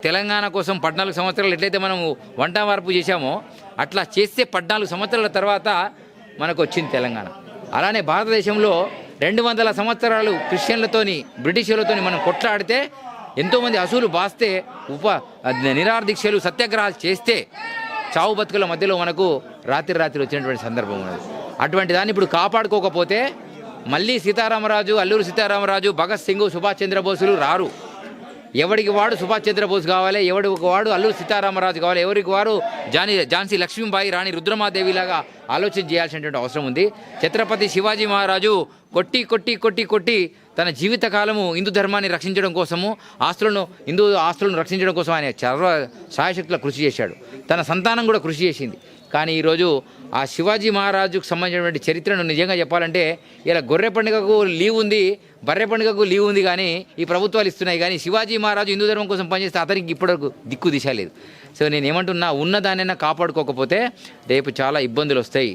తెలంగాణ కోసం 14 సంవత్సరాలు ఎట్లయితే మనం వంట మార్పు చేశామో అట్లా చేస్తే 14 సంవత్సరాల తర్వాత మనకు వచ్చింది తెలంగాణ. అలానే భారతదేశంలో 200 సంవత్సరాలు క్రిస్టియన్లతోని బ్రిటిషర్లతోని మనం కొట్లాడితే ఎంతోమంది అసూలు బాస్తే నిరాదీక్షలు సత్యాగ్రహాలు చేస్తే చావు బతుకుల మధ్యలో మనకు రాత్రి వచ్చినటువంటి సందర్భం ఉన్నది. అటువంటి దాన్ని ఇప్పుడు కాపాడుకోకపోతే మళ్ళీ సీతారామరాజు, అల్లూరి సీతారామరాజు, భగత్ సింగ్, సుభాష్ చంద్రబోసులు రారు. ఎవరికి వాడు సుభాష్ చంద్రబోస్ కావాలి, ఎవరికి వాడు అల్లూరి సీతారామరాజు కావాలి, ఎవరికి వారు ఝాన్సీ లక్ష్మీబాయి, రాణి రుద్రమాదేవిలాగా ఆలోచన చేయాల్సినటువంటి అవసరం ఉంది. ఛత్రపతి శివాజీ మహారాజు కొట్టి తన జీవితకాలము హిందూ ధర్మాన్ని రక్షించడం కోసము, హిందూ ఆస్తులను రక్షించడం కోసం ఆయన సాయశక్తుల కృషి చేశాడు. తన సంతానం కూడా కృషి చేసింది. కానీ ఈరోజు ఆ శివాజీ మహారాజుకు సంబంధించినటువంటి చరిత్రను నిజంగా చెప్పాలంటే ఇలా గొర్రె పండుగకు లీవ్ ఉంది, బర్రె పండుగకు లీవ్ ఉంది, కానీ ఈ ప్రభుత్వాలు ఇస్తున్నాయి. కానీ శివాజీ మహారాజు హిందూ ధర్మం కోసం పనిచేస్తే అతనికి ఇప్పటివరకు దిక్కు దిశ లేదు. సో నేను ఏమంటున్నా, ఉన్నదానైనా కాపాడుకోకపోతే రేపు చాలా ఇబ్బందులు వస్తాయి.